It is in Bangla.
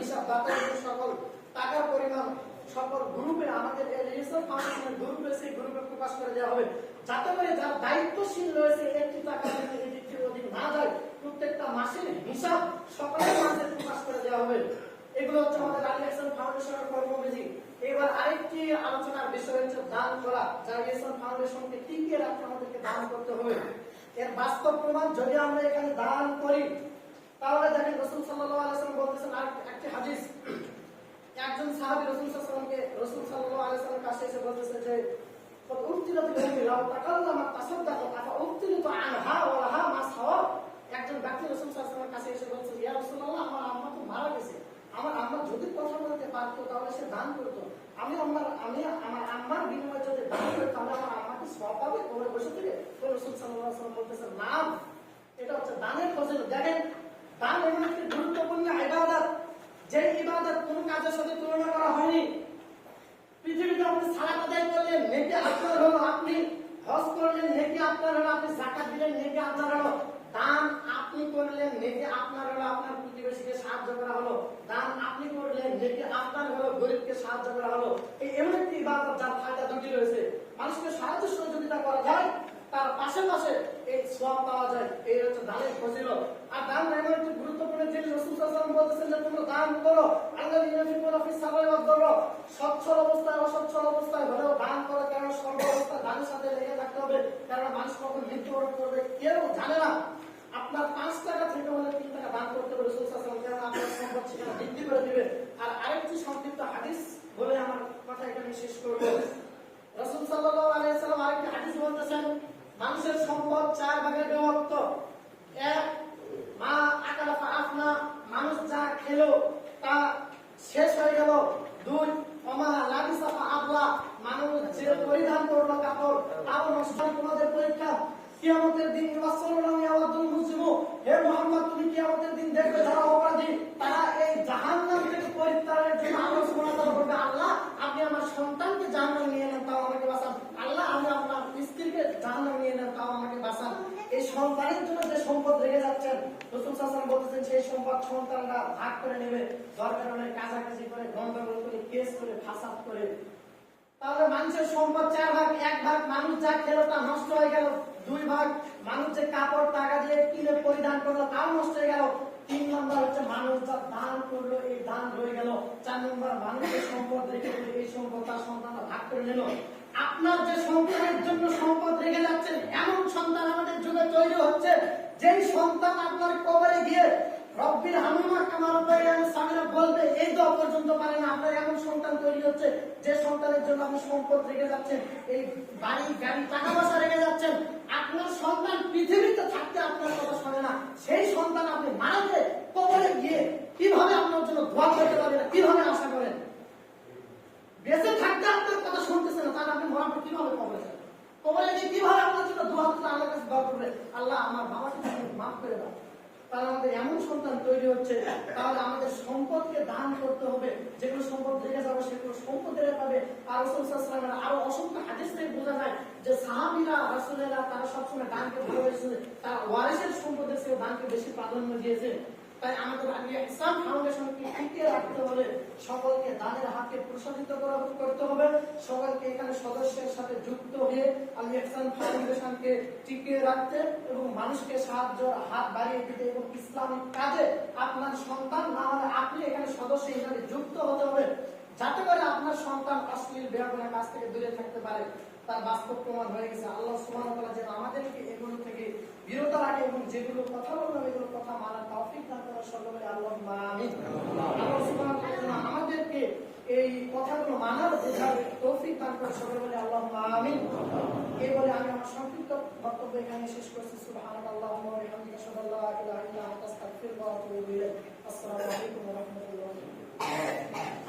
হিসাব দাতাদের সকল টাকার পরিমাণ সকল গ্রুপে আমাদের রিসার্চ ফাউন্ডেশনের গ্রুপে সেই গ্রুপে প্রকাশ করে দেওয়া হবে, যাতে করে যারা দায়িত্বশীল রয়েছে একটি টাকা এটির অধীন না যায় প্রত্যেকটা মাসের হিসাব সকলের মাঝে প্রকাশ করে দেওয়া হবে। এগুলো হচ্ছে আমাদের আলী ইহসান ফাউন্ডেশনের কর্মবিধি। এবার আরেকটি আলোচনার বিষয় হচ্ছে দান করা। যারা ইহসান ফাউন্ডেশনকে টিকিয়ে রাখতে আমাদেরকে দান করতে হবে। এর বাস্তব প্রমাণ যদি আমরা এখানে দান করি তাহলে দেখেন রাসূল সাল্লাল্লাহু আলাইহি ওয়াসাল্লাম বলতেছেন আর একটি হাদিস, একজন সাহাবী রাসূল সাল্লাল্লাহু আলাইহি ওয়াসাল্লামের কাছে এসে বলতেছে যে একজন ব্যক্তি রাসূল সাল্লাল্লাহু আলাইহি ওয়াসাল্লামের কাছে এসে বলছে, ইয়া রাসূলুল্লাহ, আমার আম্মা তো মারা গেছে, আমার আম্মা যদি কথা বলতে পারতো তাহলে সে দান করতো, আমি আমার আম্মার বিনিময়ে যদি দান করি তাহলে আমার আম্মাকে সওয়াব পাবে কবরে বসে থেকে। তো রাসূল সাল্লাল্লাহু আলাইহি ওয়াসাল্লাম বলতেছেন, না, এটা হচ্ছে দানের ফজিলত। দেখেন, দান এমন একটি গুরুত্বপূর্ণ ইবাদত, যে ইবাদত কোন কাজের সাথে তুলনা করা হয়নি। পৃথিবীতে আপনি সালাত আদায় করলেন, নেকি আপনার হলো, আপনি হজ করলেন, নেকি আপনার হলো, আপনি যাকাত দিলেন, নেকি আপনার হলো, দান আপনি করলেন, নেকি আপনার হলো, আপনার প্রতিবেশীকে সাহায্য করা হলো, দান আপনি করলেন, নেকি আপনার হলো, গরিবকে সাহায্য করা হলো। এই এমন একটি ইবাদত যার ফায়দা দুটি রয়েছে, মানুষকে সাহায্য সহযোগিতা করা যায়, তার পাশে এই সওয়াব পাওয়া যায়। এই হচ্ছে দানের ফজিলত। আর দান এমন একটি গুরুত্বপূর্ণ জিনিস, রাসূল সাল্লাল্লাহু আলাইহি ওয়াসাল্লাম বলেছেন যে তোমরা দান করো, আল্লাযীনা ইউনফিকুনা ফিস সাররাই ওয়াদ দাররা, সচ্ছল অবস্থায় অসচ্ছল অবস্থায় হলেও দান করো, কারণ সর্ব অবস্থায় দানের সাথে লেগে থাকতে হবে, কারণ মানুষ কখন মৃত্যুবরণ করবে কেউ জানে না। আপনার 5 টাকা থেকে হলে 3 টাকা দান করতে হবে, রাসূল সাল্লাল্লাহু আলাইহি ওয়াসাল্লাম আপনার সম্পদ সেখানে বৃদ্ধি করে দিবে। আর আরেকটি সংক্ষিপ্ত হাদিস বলে আমার কথা এখানে শেষ করব। রাসূল সাল্লাল্লাহু আলাইহি ওয়াসাল্লাম আরেকটি হাদিস বলতেছেন, মানুষের সম্পদ 4 ভাগে বিভক্ত। 1, মা আকালা ফাআফনা, মানুষ যা খেলো তা শেষ হয়ে গেল। 2, ওমা লাবিসা ফাআবলা, মানুষ যে পরিধান করলো কাপড় তাও নষ্ট। তোমাদের পরীক্ষা কিয়ামতের দিন, রাসূলুল্লাহ ইয়াওয়াদুল মুসলিমু, হে মুহাম্মদ তুমি কিয়ামতের দিন দেখবে যারা অপরাধী তারা এই জাহান্নাম থেকে পরিত্রাণের জন্য আল্লাহ সুবহানাহু ওয়া তাআলা বলবে, আল্লাহ আপনি আমার সন্তানকে জাহান্নামে নিয়ে নেন তাও আমাকে বাঁচান, আল্লাহ আমি আপনার স্ত্রীকে জাহান্নামে নিয়ে নেন তাও আমাকে বাঁচান। এই সন্তানের জন্য যে সম্পদ রেখে যাচ্ছেন, রাসূল সাল্লাল্লাহু আলাইহি ওয়াসাল্লাম বলতেছেন সেই সম্পদ সন্তানরা ভাগ করে নেবে, দরকার হলে কাছাকাছি করে, গন্ডগোল করে, কেস করে, ফাসাদ করে। তাহলে মানুষের সম্পদ 4 ভাগ। 1 ভাগ মানুষ যা খেলো তা নষ্ট হয়ে গেল। 2 ভাগ মানুষ যে কাপড় টাকা দিয়ে কিনে পরিধান করলো তাও নষ্ট হয়ে গেল। 3 নম্বর হচ্ছে মানুষ যা দান করলো এই দান রয়ে গেল। 4 নম্বর মানুষের সম্পদ রেখে দিল, এই সম্পদ তার সন্তানরা ভাগ করে নিল। আপনার যে সন্তানের জন্য সম্পদ রেখে যাচ্ছেন, এমন সন্তান আমাদের যুগে তৈরি হচ্ছে যেই সন্তান আপনার কবরে গিয়ে রব্বির হামিমা কামা রাব্বায়ানি সাগীরা বলবে, এই দোয়া পর্যন্ত পারে না। আপনার এমন সন্তান তৈরি হচ্ছে যে সন্তানের জন্য আপনি সম্পদ রেখে যাচ্ছেন, এই বাড়ি গাড়ি টাকা পয়সা রেখে যাচ্ছেন। আপনার সন্তান পৃথিবীতে থাকতে আপনার কথা শোনে না, সেই সন্তান আপনি মারাতে কবরে গিয়ে কিভাবে আপনার জন্য দোয়া করতে পারবেন, কিভাবে আশা করেন? বেঁচে থাকতে আপনার কথা শুনতেছে না, তাহলে আপনি মরার পর কিভাবে কবরে যাবেন? কবরে গিয়ে কিভাবে আপনার জন্য দোয়া করতে আল্লাহর কাছে দোয়া করবে, আল্লাহ আমার বাবাকে মাফ করে দাও। তাহলে আমাদের এমন সন্তান তৈরি হচ্ছে। তাহলে আমাদের সম্পদকে দান করতে হবে, যেগুলো সম্পদ রেখে যাবে সেগুলো সম্পদ রেখে পাবে। আর রাসূল সাল্লাল্লাহু আলাইহি ওয়াসাল্লামের আরো অসংখ্য হাদিস থেকে বোঝা যায় যে সাহাবীরা রাসূলুল্লাহ তারা সবসময় দানকে ভালোবেসেছে, তারা ওয়ারিসের সম্পদের চেয়ে দানকে বেশি প্রাধান্য দিয়েছে। তাই আমাদের আলী ইহসান ফাউন্ডেশনকে টিকিয়ে রাখতে হলে সকলকে দানের হাতকে প্রসারিত করতে হবে, সকলকে এখানে সদস্যের সাথে যুক্ত হয়ে আলী ইহসান ফাউন্ডেশনকে টিকিয়ে রাখতে এবং মানুষকে সাহায্য হাত বাড়িয়ে দিতে এবং ইসলামিক কাজে আপনার সন্তান না হলে আপনি এখানে সদস্য হিসাবে যুক্ত হতে হবে, যাতে করে আপনার সন্তান অশ্লীল বেহায়াপনার কাছ থেকে দূরে থাকতে পারে। তার বাস্তব প্রমাণ হয়ে গেছে। আল্লাহ সুবহানাহু ওয়া তাআলা যেন আমাদেরকে এগুলো থেকে বিরত রাখে এবং যেগুলো কথা বললাম এগুলো কথা মানার তৌফিক দান করেন সকলে, আল্লাহুম্মা আমিন। আল্লাহ সুবহানাহু ওয়া তাআলা আমাদেরকে এই কথাগুলো মানার বোঝার তৌফিক দান করেন সকলে, আল্লাহুম্মা আমিন। এই বলে আমি আমার সংক্ষিপ্ত বক্তব্য এখানে শেষ করছি। সুবহানাল্লাহি ওয়া বিহামদিহি, আশহাদু আল্লা ইলাহা ইল্লা আনতা, আস্তাগফিরুকা ওয়া আতুবু ইলাইক। আসসালামু আলাইকুম ওয়া রাহমাতুল্লাহি ওয়া বারাকাতুহু।